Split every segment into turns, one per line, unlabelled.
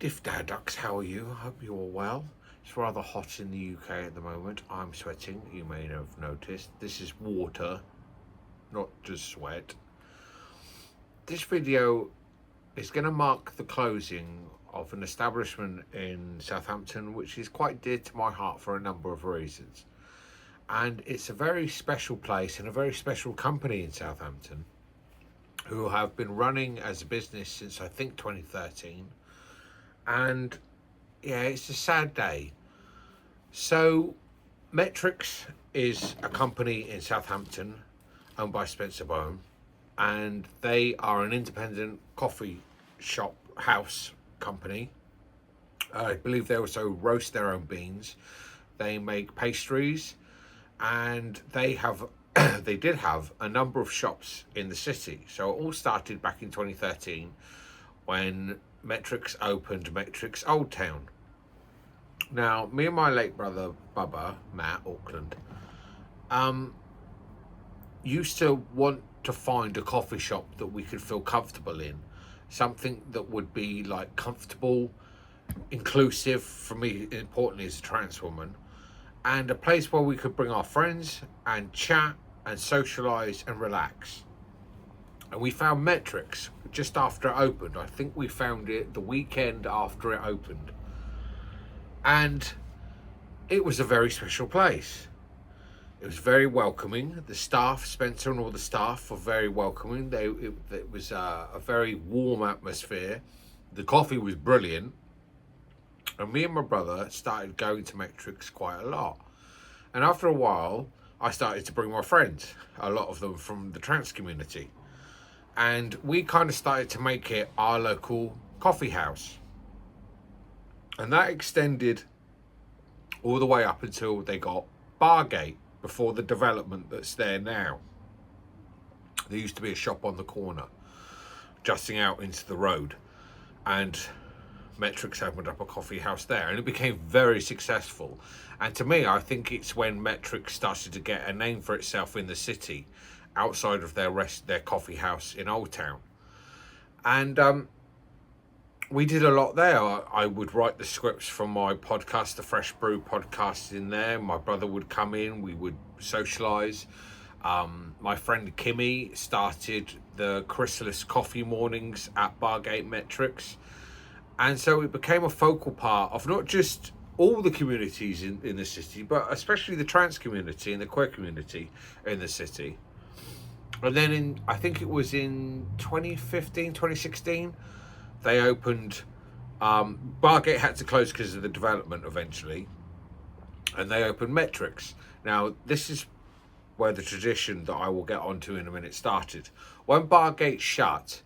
Gift Dad Ducks, how are you? I hope you're all well. It's rather hot in the UK at the moment. I'm sweating, you may have noticed. This is water, not just sweat. This video is going to mark the closing of an establishment in Southampton, which is quite dear to my heart for a number of reasons. And it's a very special place and a very special company in Southampton who have been running as a business since I think 2013. And yeah, it's a sad day. So Mettricks is a company in Southampton owned by Spencer Bone, and they are an independent coffee shop house company. I believe they also roast their own beans. They make pastries, and they did have a number of shops in the city. So it all started back in 2013 when Mettricks opened Mettricks Old Town. Now, me and my late brother Bubba, Matt Auckland, used to want to find a coffee shop that we could feel comfortable in, something that would be like comfortable, inclusive, for me importantly as a trans woman, and a place where we could bring our friends and chat and socialize and relax. And we found Mettricks just after it opened. I think we found it the weekend after it opened. And it was a very special place. It was very welcoming. The staff, Spencer and all the staff, were very welcoming. It was a very warm atmosphere. The coffee was brilliant. And me and my brother started going to Mettricks quite a lot. And after a while, I started to bring my friends, a lot of them from the trans community. And we kind of started to make it our local coffee house. And that extended all the way up until they got Bargate, before the development that's there now. There used to be a shop on the corner, jutting out into the road, and Mettricks opened up a coffee house there, and it became very successful. And to me, I think it's when Mettricks started to get a name for itself in the city, outside of their coffee house in Old Town. And we did a lot there. I would write the scripts from my podcast, the Fresh Brew podcast, in there. My brother would come in, we would socialise. My friend Kimmy started the Chrysalis coffee mornings at Bargate Mettricks. And so it became a focal part of not just all the communities in the city, but especially the trans community and the queer community in the city. And then I think it was in 2015, 2016, they opened, Bargate had to close because of the development eventually, and they opened Mettricks. Now, this is where the tradition that I will get onto in a minute started. When Bargate shut,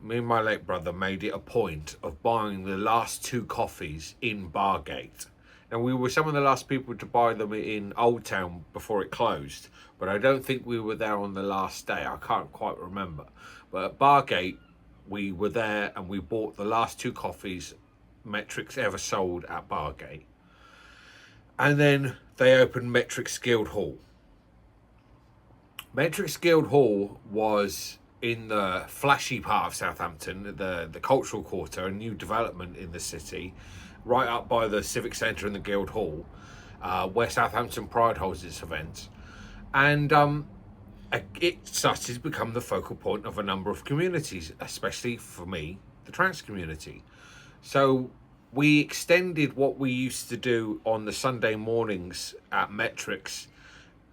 me and my late brother made it a point of buying the last two coffees in Bargate. Now, we were some of the last people to buy them in Old Town before it closed, but I don't think we were there on the last day. I can't quite remember. But at Bargate, we were there and we bought the last two coffees Mettricks ever sold at Bargate. And then they opened Mettricks Guildhall. Mettricks Guildhall was in the flashy part of Southampton, the cultural quarter, a new development in the city, right up by the Civic Centre and the Guildhall, where Southampton Pride holds its events. And it started to become the focal point of a number of communities, especially for me, the trans community. So we extended what we used to do on the Sunday mornings at Mettricks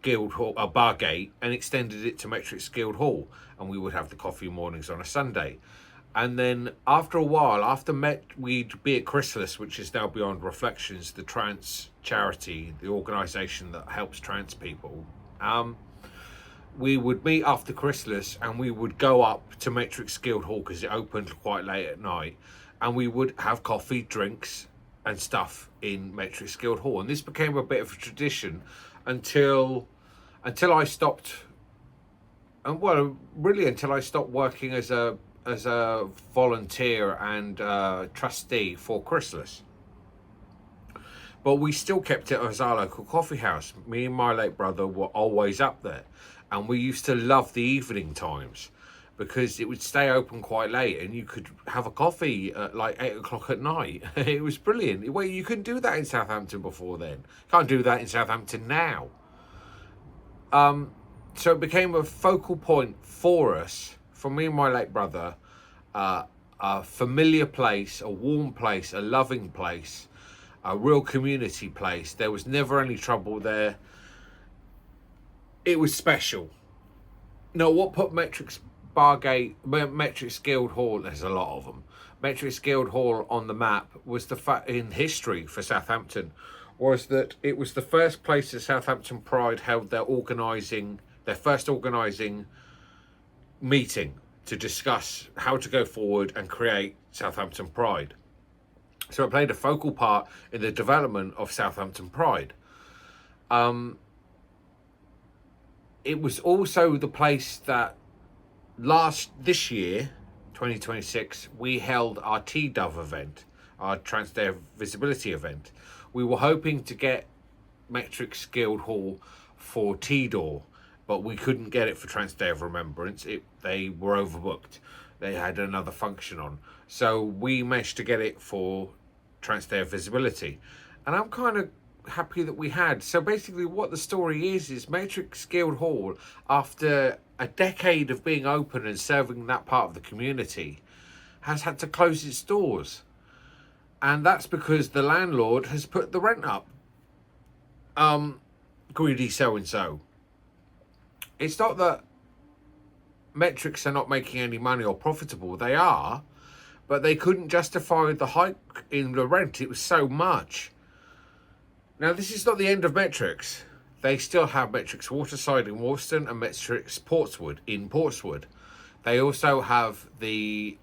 Guildhall, Bargate, and extended it to Mettricks Guildhall, and we would have the coffee mornings on a Sunday. And then after a while, we'd be at Chrysalis, which is now Beyond Reflections, the trans charity, the organisation that helps trans people. We would meet after Chrysalis and we would go up to Mettricks Guildhall because it opened quite late at night, and we would have coffee, drinks and stuff in Mettricks Guildhall. And this became a bit of a tradition until I stopped, and well, really until I stopped working as a volunteer and trustee for Chrysalis. But we still kept it as our local coffee house. Me and my late brother were always up there, and we used to love the evening times because it would stay open quite late and you could have a coffee at like 8 o'clock at night. It was brilliant. Well, you couldn't do that in Southampton before then. Can't do that in Southampton now. So it became a focal point for us, for me and my late brother, a familiar place, a warm place, a loving place, a real community place. There was never any trouble there. It was special. Now, what put Mettricks Guildhall, there's a lot of them, Mettricks Guildhall on the map was the fact in history for Southampton was that it was the first place that Southampton Pride held their first organising meeting to discuss how to go forward and create Southampton Pride. So it played a focal part in the development of Southampton Pride. It was also the place that this year, 2026, we held our T-Dove event, our Transday Visibility event. We were hoping to get Mettricks Guildhall for T-Door, but we couldn't get it for Transday of Remembrance. They were overbooked. They had another function on. So we managed to get it for Transday of Visibility. And I'm kind of happy that we had. So basically what the story is Mettricks Guildhall, after a decade of being open and serving that part of the community, has had to close its doors. And that's because the landlord has put the rent up. Greedy so-and-so. It's not that Mettricks are not making any money or profitable. They are, but they couldn't justify the hike in the rent. It was so much. Now, this is not the end of Mettricks. They still have Mettricks Waterside in Wolston and Mettricks Portswood in Portswood. They also have the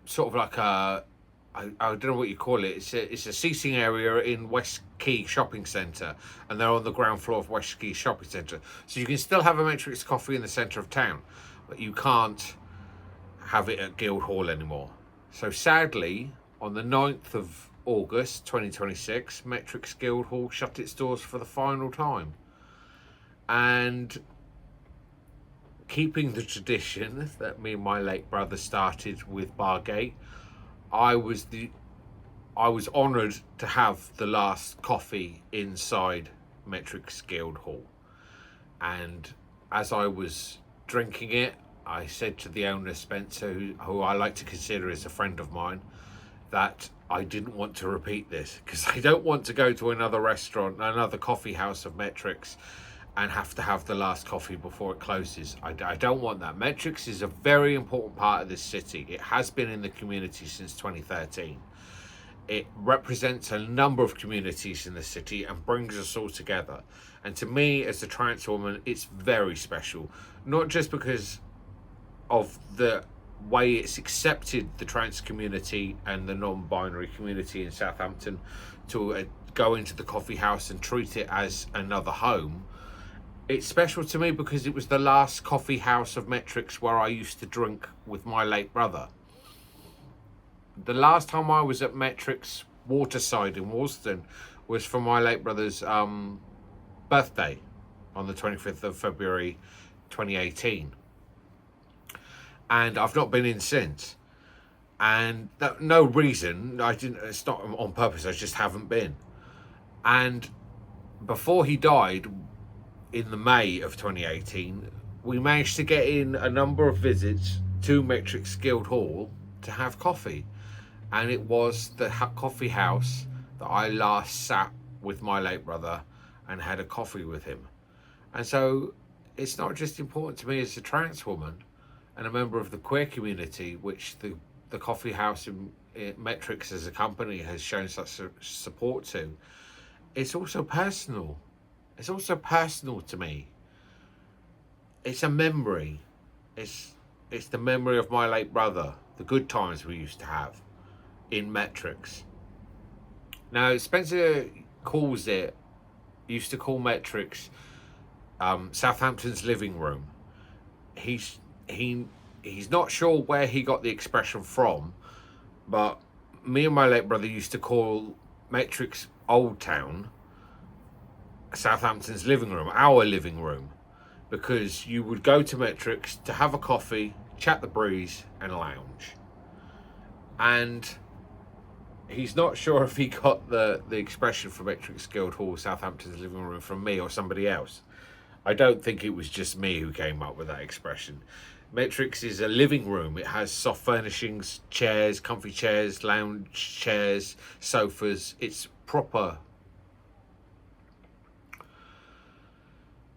sort of like I don't know what you call it. It's a seating area in West Quay Shopping Centre, and they're on the ground floor of West Quay Shopping Centre. So you can still have a Mettricks coffee in the centre of town, but you can't have it at Guildhall anymore. So sadly, on the 9th of August 2026, Mettricks Guildhall shut its doors for the final time. And keeping the tradition that me and my late brother started with Bargate, I was honoured to have the last coffee inside Mettricks Guildhall. And as I was drinking it, I said to the owner, Spencer, who I like to consider as a friend of mine, that I didn't want to repeat this, because I don't want to go to another restaurant, another coffee house of Mettricks, and have to have the last coffee before it closes. I don't want that. Mettricks is a very important part of this city. It has been in the community since 2013. It represents a number of communities in the city and brings us all together. And to me, as a trans woman, it's very special. Not just because of the way it's accepted the trans community and the non-binary community in Southampton to go into the coffee house and treat it as another home. It's special to me because it was the last coffee house of Mettricks where I used to drink with my late brother. The last time I was at Mettricks Waterside in Wolston was for my late brother's birthday on the 25th of February 2018. And I've not been in since. And no reason, it's not on purpose, I just haven't been. And before he died, in the May of 2018, we managed to get in a number of visits to Mettricks Guildhall to have coffee. And it was the coffee house that I last sat with my late brother and had a coffee with him. And so it's not just important to me as a trans woman and a member of the queer community, which the coffee house in Mettricks as a company has shown such support to. It's also personal. It's also personal to me. It's a memory. It's the memory of my late brother, the good times we used to have in Mettricks. Now, Spencer used to call Mettricks Southampton's living room. He's not sure where he got the expression from, but me and my late brother used to call Mettricks Old Town Southampton's living room, our living room, because you would go to Mettricks to have a coffee, chat the breeze, and lounge. And he's not sure if he got the expression from Mettricks Guildhall, Southampton's living room, from me or somebody else. I don't think it was just me who came up with that expression. Mettricks is a living room. It has soft furnishings, chairs, comfy chairs, lounge chairs, sofas. It's proper.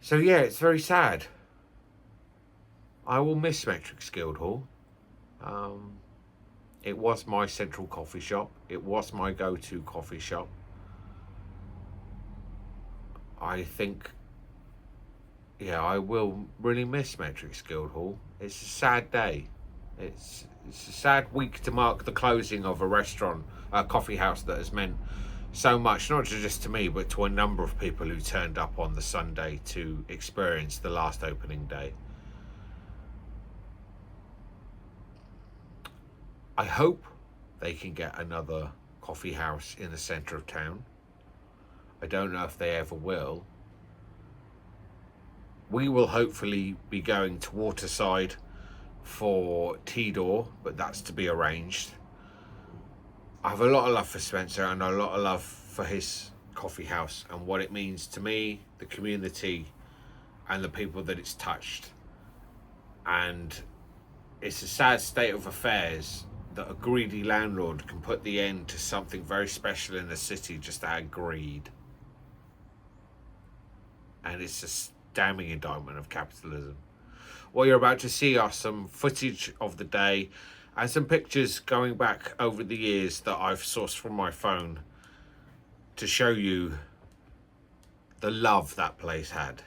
So yeah, it's very sad. I will miss Mettricks Guildhall. It was my central coffee shop. It was my go-to coffee shop. I think, yeah, I will really miss Mettricks Guildhall. It's a sad day. It's a sad week to mark the closing of a restaurant, a coffee house that has meant so much, not just to me, but to a number of people who turned up on the Sunday to experience the last opening day. I hope they can get another coffee house in the centre of town. I don't know if they ever will. We will hopefully be going to Waterside for Tidor, but that's to be arranged. I have a lot of love for Spencer and a lot of love for his coffee house and what it means to me, the community, and the people that it's touched. And it's a sad state of affairs that a greedy landlord can put the end to something very special in the city just out of greed. And it's a damning indictment of capitalism. What you're about to see are some footage of the day and some pictures going back over the years that I've sourced from my phone to show you the love that place had.